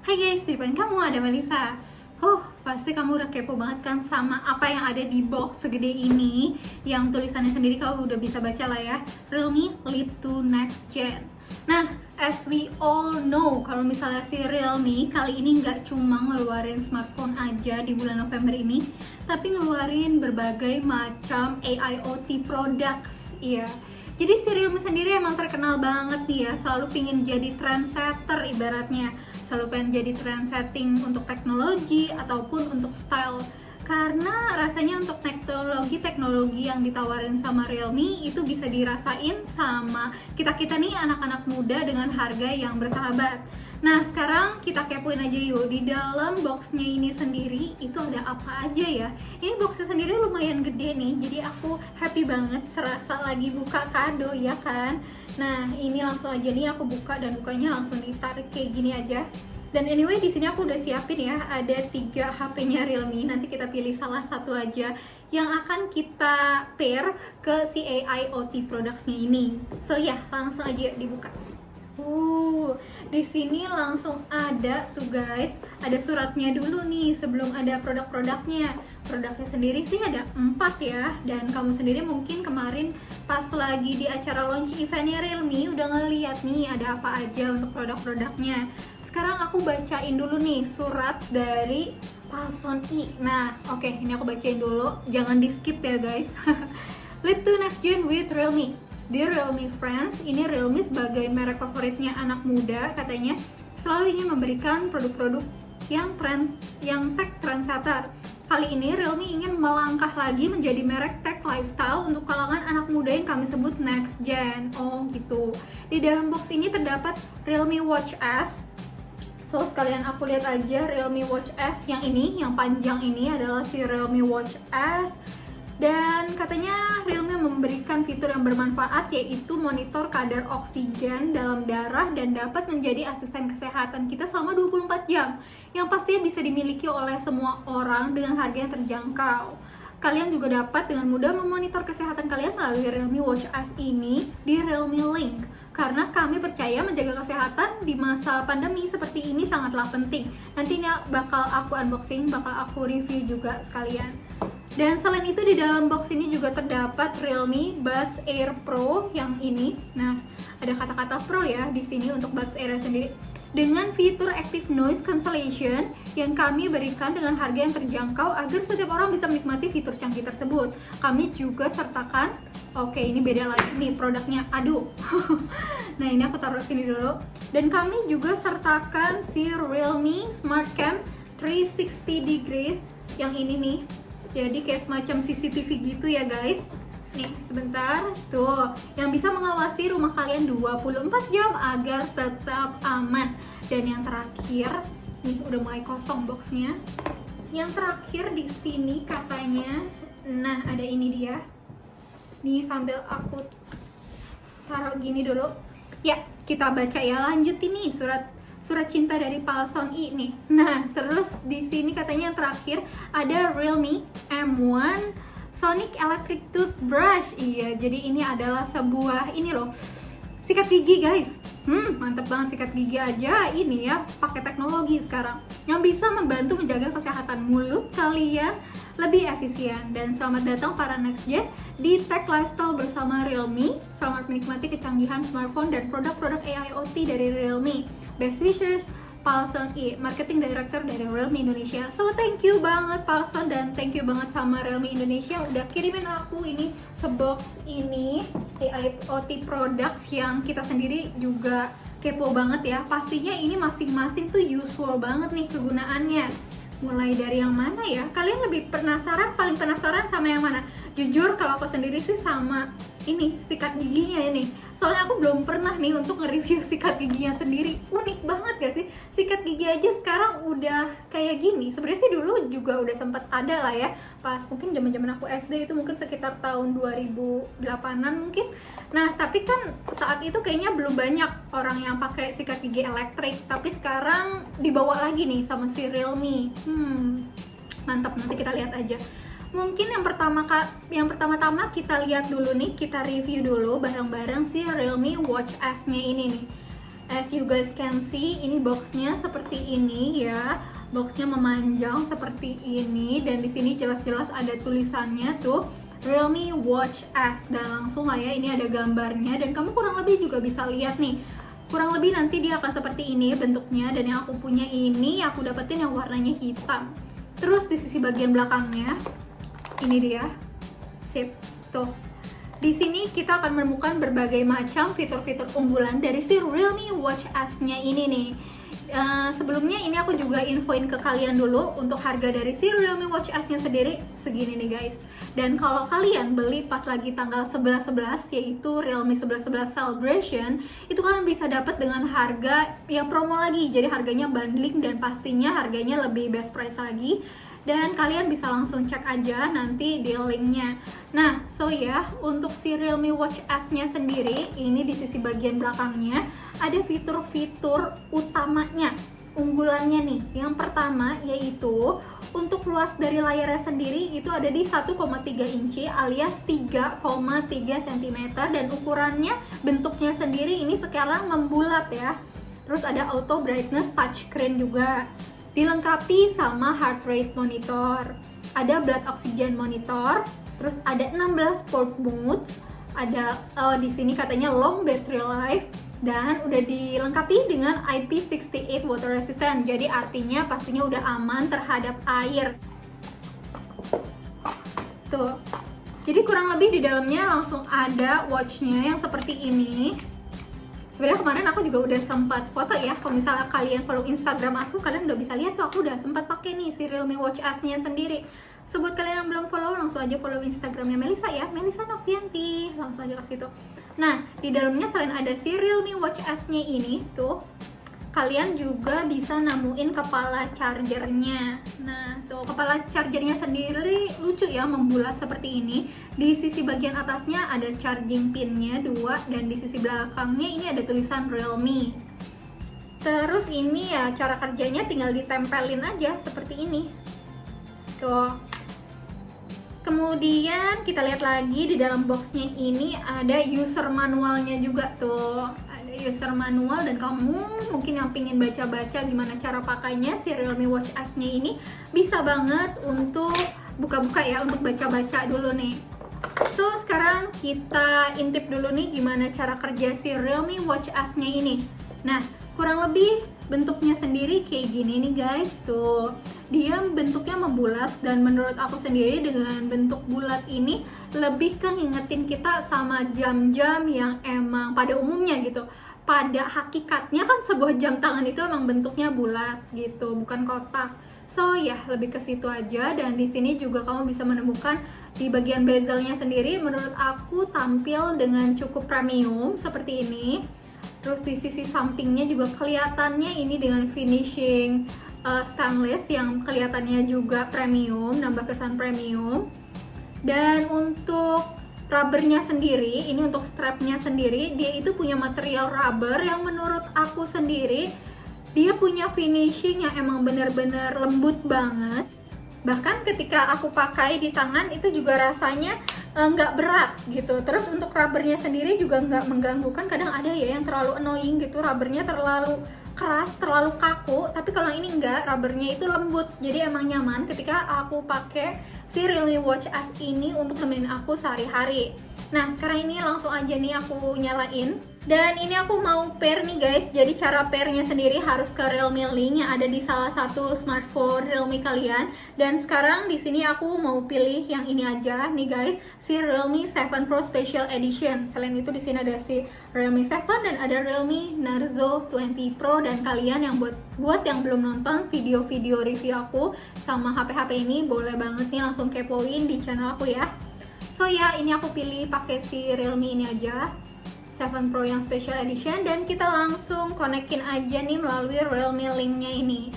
Hai guys, di depan kamu ada Melisa. Pasti kamu udah kepo banget kan sama apa yang ada di box segede ini. Yang tulisannya sendiri kamu udah bisa baca lah ya. Realme Leap to Next Gen. Nah, as we all know, kalau misalnya si Realme kali ini nggak cuma ngeluarin smartphone aja di bulan November ini, tapi ngeluarin berbagai macam AIoT products. Iya. Jadi si Realme sendiri emang terkenal banget nih ya, selalu pingin jadi trendsetter ibaratnya, selalu pengen jadi trendsetting untuk teknologi ataupun untuk style. Karena rasanya untuk teknologi yang ditawarin sama Realme itu bisa dirasain sama kita-kita nih anak-anak muda dengan harga yang bersahabat. Nah sekarang kita kepoin aja yuk, di dalam boxnya ini sendiri itu ada apa aja ya. Ini boxnya sendiri lumayan gede nih, jadi aku happy banget, serasa lagi buka kado ya kan. Nah ini langsung aja nih aku buka dan bukanya langsung ditarik kayak gini aja. Dan anyway di sini aku udah siapin ya, ada 3 HP-nya Realme. Nanti kita pilih salah satu aja yang akan kita pair ke si AIoT products-nya ini. So ya, langsung aja dibuka. Di sini langsung ada tuh guys, ada suratnya dulu nih sebelum ada produk-produknya. Produknya sendiri sih ada 4 ya, dan kamu sendiri mungkin kemarin pas lagi di acara launch eventnya Realme udah ngeliat nih ada apa aja untuk produk-produknya. Sekarang aku bacain dulu nih surat dari Palson I. Nah, oke, ini aku bacain dulu, jangan di skip ya guys. Leap to next gen with Realme. Dear Realme friends, ini Realme sebagai merek favoritnya anak muda katanya selalu ingin memberikan produk-produk yang tech trendsetter. Kali ini Realme ingin melangkah lagi menjadi merek tech lifestyle untuk kalangan anak muda yang kami sebut next gen. Oh gitu. Di dalam box ini terdapat Realme Watch S. So sekalian aku lihat aja Realme Watch S yang ini, yang panjang ini adalah si Realme Watch S. Dan katanya Realme memberikan fitur yang bermanfaat, yaitu monitor kadar oksigen dalam darah dan dapat menjadi asisten kesehatan kita selama 24 jam, yang pastinya bisa dimiliki oleh semua orang dengan harga yang terjangkau. Kalian juga dapat dengan mudah memonitor kesehatan kalian melalui Realme Watch S ini di Realme Link. Karena kami percaya menjaga kesehatan di masa pandemi seperti ini sangatlah penting. Nantinya bakal aku unboxing, bakal aku review juga sekalian. Dan selain itu di dalam box ini juga terdapat Realme Buds Air Pro yang ini. Nah, ada kata-kata Pro ya di sini untuk Buds Air sendiri. Dengan fitur Active Noise Cancellation yang kami berikan dengan harga yang terjangkau agar setiap orang bisa menikmati fitur canggih tersebut. Kami juga sertakan, oke ini beda lagi nih produknya, aduh. Nah ini aku taruh sini dulu. Dan kami juga sertakan si Realme Smart Cam 360 degrees yang ini nih. Jadi kayak semacam CCTV gitu ya guys. Nih sebentar, tuh yang bisa mengawasi rumah kalian 24 jam agar tetap aman. Dan yang terakhir, nih udah mulai kosong boxnya. Yang terakhir di sini katanya, nah ada ini dia. Nih sambil aku taruh gini dulu. Ya kita baca ya, lanjut ini surat cinta dari Palson I nih. Nah terus di sini katanya yang terakhir ada Realme M1 Sonic Electric Toothbrush. Iya, jadi ini adalah sebuah ini loh, sikat gigi guys. Mantep banget, sikat gigi aja ini ya pakai teknologi sekarang yang bisa membantu menjaga kesehatan mulut kalian lebih efisien. Dan selamat datang para next gen di Tech Lifestyle bersama Realme. Selamat menikmati kecanggihan smartphone dan produk-produk AIoT dari Realme. Best wishes, Palson I, Marketing Director dari Realme Indonesia. So thank you banget Palson, dan thank you banget sama Realme Indonesia udah kirimin aku ini sebox ini AIoT products yang kita sendiri juga kepo banget ya. Pastinya ini masing-masing tuh useful banget nih kegunaannya. Mulai dari yang mana ya? Kalian lebih penasaran, paling penasaran sama yang mana? Jujur kalau aku sendiri sih sama ini sikat giginya ini. Soalnya aku belum pernah nih untuk nge-review sikat giginya sendiri. Unik banget gak sih? Sikat gigi aja sekarang udah kayak gini. Sebenarnya sih dulu juga udah sempet ada lah ya. Pas mungkin zaman-zaman aku SD itu mungkin sekitar tahun 2008-an mungkin. Nah, tapi kan saat itu kayaknya belum banyak orang yang pakai sikat gigi elektrik. Tapi sekarang dibawa lagi nih sama si Realme. Mantap, nanti kita lihat aja. Mungkin yang pertama-tama kita lihat dulu nih, kita review dulu bareng-bareng si Realme Watch S-nya ini nih. As you guys can see, ini boxnya seperti ini ya. Boxnya memanjang seperti ini, dan di sini jelas-jelas ada tulisannya tuh, Realme Watch S. Dan langsung lah ya, ini ada gambarnya, dan kamu kurang lebih juga bisa lihat nih. Kurang lebih nanti dia akan seperti ini bentuknya, dan yang aku punya ini aku dapetin yang warnanya hitam. Terus di sisi bagian belakangnya, ini dia, sip, tuh. Di sini kita akan menemukan berbagai macam fitur-fitur unggulan dari si Realme Watch S-nya ini nih. Sebelumnya ini aku juga infoin ke kalian dulu untuk harga dari si Realme Watch S-nya sendiri segini nih guys. Dan kalau kalian beli pas lagi tanggal 11/11 yaitu Realme 11/11 Celebration, itu kalian bisa dapat dengan harga yang promo lagi. Jadi harganya bundling dan pastinya harganya lebih best price lagi. Dan kalian bisa langsung cek aja nanti di linknya. Nah, so ya, untuk si Realme Watch S-nya sendiri, ini di sisi bagian belakangnya ada fitur-fitur utamanya, unggulannya nih. Yang pertama yaitu untuk luas dari layarnya sendiri itu ada di 1,3 inci alias 3,3 cm, dan ukurannya bentuknya sendiri ini sekarang membulat ya. Terus ada auto brightness touchscreen juga. Dilengkapi sama heart rate monitor, ada blood oxygen monitor, terus ada 16 port modes, ada di sini katanya long battery life, dan udah dilengkapi dengan IP68 water resistant. Jadi artinya pastinya udah aman terhadap air. Tuh. Jadi kurang lebih di dalamnya langsung ada watchnya yang seperti ini. Sebenarnya kemarin aku juga udah sempat foto ya. Kalau misalnya kalian follow Instagram aku, kalian udah bisa lihat tuh aku udah sempat pakai nih si Realme Watch S-nya sendiri. So buat kalian yang belum follow, langsung aja follow Instagramnya Melisa ya, Melisa Novianti. Langsung aja ke situ. Nah, di dalamnya selain ada si Realme Watch S-nya ini tuh, kalian juga bisa nemuin kepala chargernya. Nah, tuh kepala chargernya sendiri lucu ya, membulat seperti ini. Di sisi bagian atasnya ada charging pinnya 2, dan di sisi belakangnya ini ada tulisan Realme. Terus ini ya cara kerjanya tinggal ditempelin aja seperti ini. Tuh. Kemudian kita lihat lagi di dalam boxnya ini ada user manualnya juga tuh. User manual, dan kamu mungkin yang pingin baca-baca gimana cara pakainya si Realme Watch S-nya ini, bisa banget untuk buka-buka ya, untuk baca-baca dulu nih. So sekarang kita intip dulu nih gimana cara kerja si Realme Watch S-nya ini. Nah, kurang lebih bentuknya sendiri kayak gini nih guys, tuh dia bentuknya membulat, dan menurut aku sendiri dengan bentuk bulat ini lebih ke ngingetin kita sama jam-jam yang emang pada umumnya gitu. Pada hakikatnya kan sebuah jam tangan itu emang bentuknya bulat gitu, bukan kotak. So ya lebih ke situ aja. Dan di sini juga kamu bisa menemukan di bagian bezelnya sendiri, menurut aku tampil dengan cukup premium seperti ini. Terus di sisi sampingnya juga kelihatannya ini dengan finishing stainless yang kelihatannya juga premium, nambah kesan premium. Dan untuk rubbernya sendiri, ini untuk strapnya sendiri, dia itu punya material rubber yang menurut aku sendiri dia punya finishing yang emang benar-benar lembut banget. Bahkan ketika aku pakai di tangan itu juga rasanya nggak berat gitu. Terus untuk rubbernya sendiri juga nggak mengganggu. Kan kadang ada ya yang terlalu annoying gitu, rubbernya terlalu keras, terlalu kaku. Tapi kalau ini enggak, rubbernya itu lembut, jadi emang nyaman ketika aku pakai si Realme Watch S ini untuk nemenin aku sehari-hari. Nah sekarang ini langsung aja nih aku nyalain. Dan ini aku mau pair nih guys. Jadi cara pairnya sendiri harus ke Realme Link yang ada di salah satu smartphone Realme kalian. Dan sekarang di sini aku mau pilih yang ini aja nih guys, si Realme 7 Pro Special Edition. Selain itu di sini ada si Realme 7 dan ada Realme Narzo 20 Pro. Dan kalian yang buat yang belum nonton video-video review aku sama HP-HP ini, boleh banget nih langsung kepoin di channel aku ya. So ya, ini aku pilih pakai si Realme ini aja, 7 Pro yang Special Edition, dan kita langsung konekin aja nih melalui Realme Link-nya ini.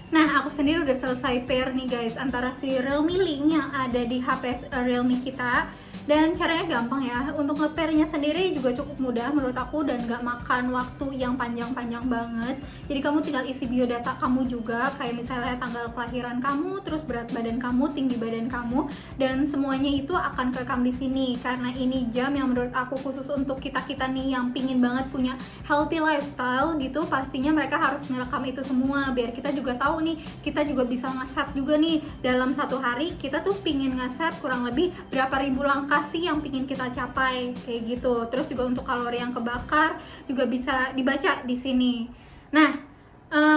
Nah, aku sendiri udah selesai pair nih guys antara si Realme Link yang ada di HP Realme kita. Dan caranya gampang ya, untuk nge-pairnya sendiri juga cukup mudah menurut aku dan gak makan waktu yang panjang-panjang banget. Jadi kamu tinggal isi biodata kamu juga, kayak misalnya tanggal kelahiran kamu, terus berat badan kamu, tinggi badan kamu, dan semuanya itu akan kerekam di sini. Karena ini jam yang menurut aku khusus untuk kita-kita nih yang pingin banget punya healthy lifestyle gitu, pastinya mereka harus ngerekam itu semua biar kita juga tahu nih, kita juga bisa ngeset juga nih dalam satu hari kita tuh pingin ngeset kurang lebih berapa ribu langkah sih yang pingin kita capai kayak gitu. Terus juga untuk kalori yang kebakar juga bisa dibaca di sini. Nah,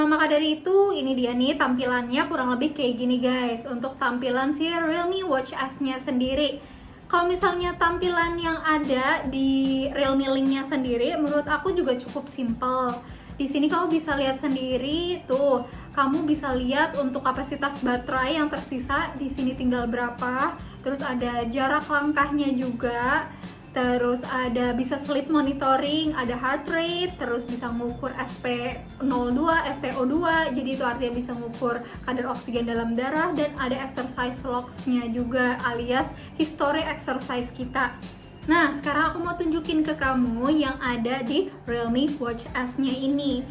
maka dari itu ini dia nih tampilannya kurang lebih kayak gini guys untuk tampilan si Realme Watch S-nya sendiri. Kalau misalnya tampilan yang ada di Realme Link-nya sendiri menurut aku juga cukup simple. Di sini kamu bisa lihat sendiri tuh, kamu bisa lihat untuk kapasitas baterai yang tersisa di sini tinggal berapa. Terus ada jarak langkahnya juga. Terus ada bisa sleep monitoring, ada heart rate, terus bisa mengukur SP02, SpO2, jadi itu artinya bisa mengukur kadar oksigen dalam darah, dan ada exercise logs-nya juga alias history exercise kita. Nah, sekarang aku mau tunjukin ke kamu yang ada di Realme Watch S-nya ini.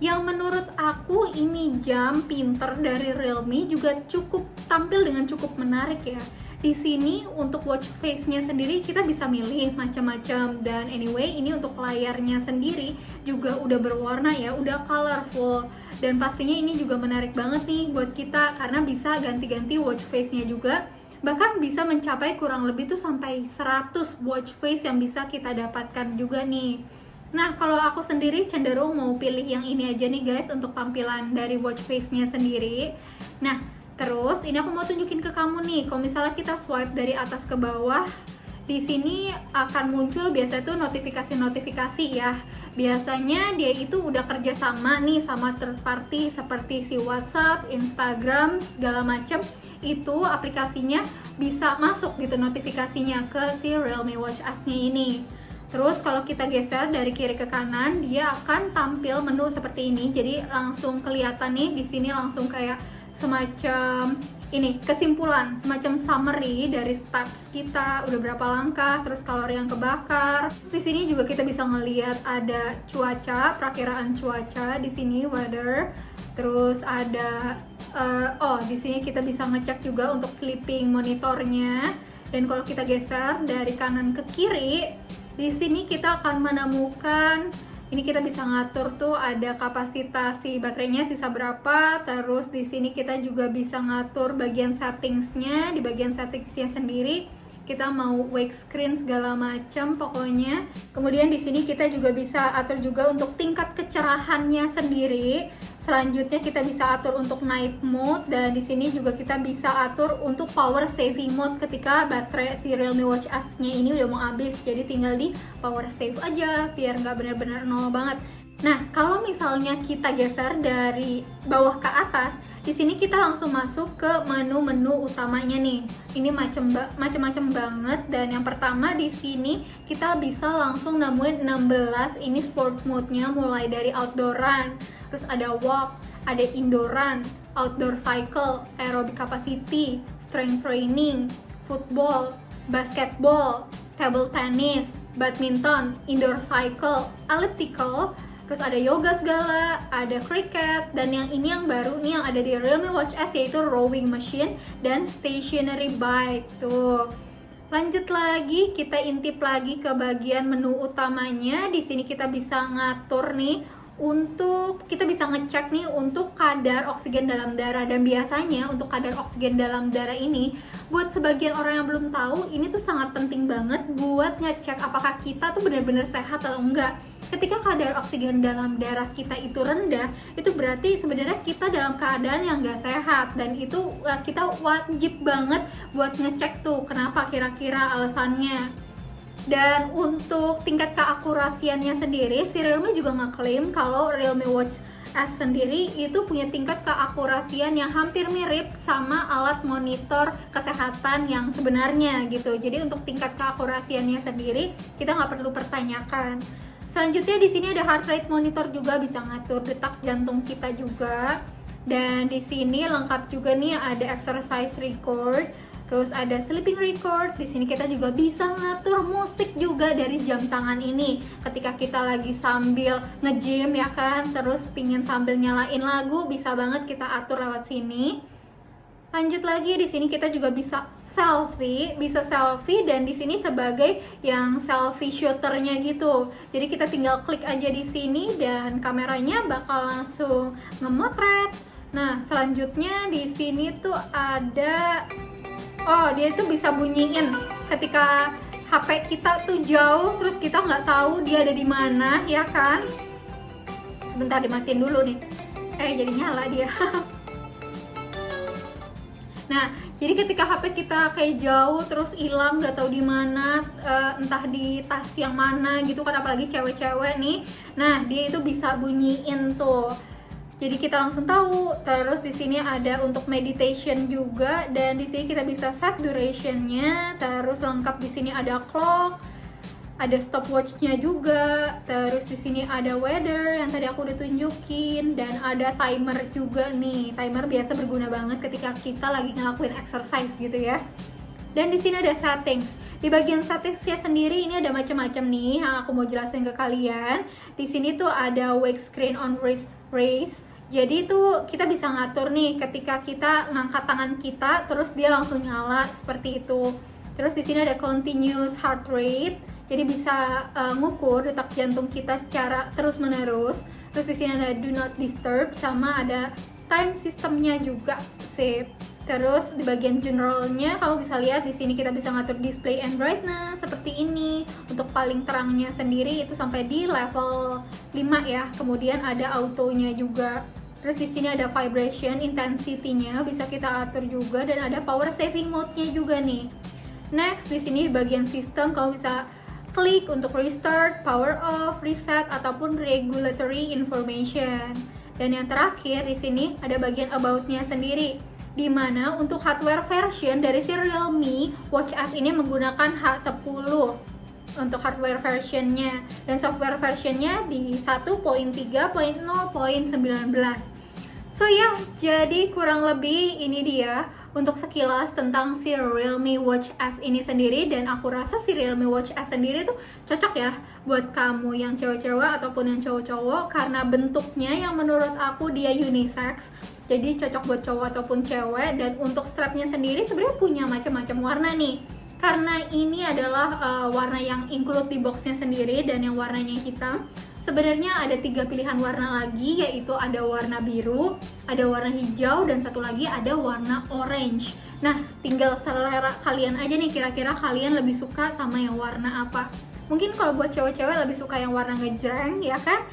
Yang menurut aku ini jam pinter dari Realme juga cukup tampil dengan cukup menarik ya. Di sini untuk watch face-nya sendiri kita bisa milih macam-macam, dan anyway ini untuk layarnya sendiri juga udah berwarna ya, udah colorful, dan pastinya ini juga menarik banget nih buat kita karena bisa ganti-ganti watch face-nya juga. Bahkan bisa mencapai kurang lebih tuh sampai 100 watch face yang bisa kita dapatkan juga nih. Nah, kalau aku sendiri cenderung mau pilih yang ini aja nih guys untuk tampilan dari watch face-nya sendiri. Nah, terus ini aku mau tunjukin ke kamu nih, kalau misalnya kita swipe dari atas ke bawah, di sini akan muncul biasa tuh notifikasi-notifikasi ya. Biasanya dia itu udah kerja sama nih sama third party seperti si WhatsApp, Instagram, segala macem. Itu aplikasinya bisa masuk gitu notifikasinya ke si Realme Watch S-nya ini. Terus kalau kita geser dari kiri ke kanan, dia akan tampil menu seperti ini. Jadi langsung kelihatan nih di sini langsung kayak semacam ini kesimpulan, semacam summary dari steps kita, udah berapa langkah, terus kalori yang kebakar. Di sini juga kita bisa ngelihat ada cuaca, perakiraan cuaca di sini weather. Terus ada di sini kita bisa ngecek juga untuk sleeping monitornya. Dan kalau kita geser dari kanan ke kiri, di sini kita akan menemukan ini kita bisa ngatur tuh ada kapasitas si baterainya sisa berapa. Terus di sini kita juga bisa ngatur bagian settingsnya. Di bagian settingsnya sendiri kita mau wake screen segala macam pokoknya. Kemudian di sini kita juga bisa atur juga untuk tingkat kecerahannya sendiri. Selanjutnya kita bisa atur untuk night mode, dan di sini juga kita bisa atur untuk power saving mode ketika baterai si Realme Watch S-nya ini udah mau habis. Jadi tinggal di power save aja biar nggak benar-benar nol banget. Nah, kalau misalnya kita geser dari bawah ke atas, di sini kita langsung masuk ke menu-menu utamanya nih. Ini macam-macam banget, dan yang pertama di sini kita bisa langsung nemuin 16 ini sport mode-nya, mulai dari outdooran, terus ada walk, ada indooran, outdoor cycle, aerobic capacity, strength training, football, basketball, table tennis, badminton, indoor cycle, elliptical, terus ada yoga segala, ada cricket, dan yang ini yang baru nih yang ada di Realme Watch S yaitu rowing machine dan stationary bike tuh. Lanjut lagi, kita intip lagi ke bagian menu utamanya. Di sini kita bisa ngatur nih untuk kita bisa ngecek nih untuk kadar oksigen dalam darah. Dan biasanya untuk kadar oksigen dalam darah ini buat sebagian orang yang belum tahu, ini tuh sangat penting banget buat ngecek apakah kita tuh benar-benar sehat atau enggak. Ketika kadar oksigen dalam darah kita itu rendah, itu berarti sebenarnya kita dalam keadaan yang nggak sehat, dan itu kita wajib banget buat ngecek tuh kenapa kira-kira alasannya. Dan untuk tingkat keakurasiannya sendiri, si Realme juga ngeklaim kalau Realme Watch S sendiri itu punya tingkat keakurasian yang hampir mirip sama alat monitor kesehatan yang sebenarnya gitu. Jadi untuk tingkat keakurasiannya sendiri kita nggak perlu pertanyakan. Selanjutnya di sini ada heart rate monitor juga, bisa ngatur detak jantung kita juga. Dan di sini lengkap juga nih, ada exercise record, terus ada sleeping record. Di sini kita juga bisa ngatur musik juga dari jam tangan ini. Ketika kita lagi sambil nge-gym ya kan, terus pingin sambil nyalain lagu, bisa banget kita atur lewat sini. Lanjut lagi, di sini kita juga bisa selfie dan di sini sebagai yang selfie shooternya gitu. Jadi kita tinggal klik aja di sini dan kameranya bakal langsung ngemotret. Nah, selanjutnya di sini tuh ada dia tuh bisa bunyiin ketika HP kita tuh jauh terus kita nggak tahu dia ada di mana ya kan. Sebentar dimatiin dulu nih. Jadi nyala dia. Nah, jadi ketika HP kita kayak jauh terus hilang, nggak tahu di mana, entah di tas yang mana gitu kan, apalagi cewek-cewek nih. Nah, dia itu bisa bunyiin tuh. Jadi kita langsung tahu. Terus di sini ada untuk meditation juga, dan di sini kita bisa set durationnya. Terus lengkap di sini ada clock, ada stopwatch-nya juga. Terus di sini ada weather yang tadi aku udah tunjukin, dan ada timer juga nih. Timer biasa berguna banget ketika kita lagi ngelakuin exercise gitu ya. Dan di sini ada settings. Di bagian settingsnya sendiri ini ada macam-macam nih yang aku mau jelasin ke kalian. Di sini tuh ada wake screen on raise. Jadi tuh kita bisa ngatur nih ketika kita ngangkat tangan kita terus dia langsung nyala seperti itu. Terus di sini ada continuous heart rate. Jadi bisa ngukur detak jantung kita secara terus-menerus. Terus di sini ada do not disturb, sama ada time systemnya juga sih. Terus di bagian generalnya kamu bisa lihat di sini kita bisa ngatur display and brightness seperti ini. Untuk paling terangnya sendiri itu sampai di level 5 ya. Kemudian ada autonya juga. Terus di sini ada vibration intensity-nya bisa kita atur juga, dan ada power saving mode-nya juga nih. Next, di sini di bagian sistem kamu bisa klik untuk restart, power off, reset, ataupun regulatory information. Dan yang terakhir di sini ada bagian about-nya sendiri, di mana untuk hardware version dari si Realme Watch S ini menggunakan H10 untuk hardware versionnya, dan software versionnya di 1.3.0.19. So ya, jadi kurang lebih ini dia untuk sekilas tentang si Realme Watch S ini sendiri. Dan aku rasa si Realme Watch S sendiri tuh cocok ya buat kamu yang cewek-cewek ataupun yang cowok-cowok, karena bentuknya yang menurut aku dia unisex, jadi cocok buat cowok ataupun cewek. Dan untuk strapnya sendiri sebenarnya punya macam-macam warna nih, karena ini adalah warna yang include di boxnya sendiri, dan yang warnanya hitam. Sebenarnya ada 3 pilihan warna lagi, yaitu ada warna biru, ada warna hijau, dan satu lagi ada warna orange. Nah, tinggal selera kalian aja nih, kira-kira kalian lebih suka sama yang warna apa. Mungkin kalau buat cewek-cewek lebih suka yang warna ngejreng ya kan,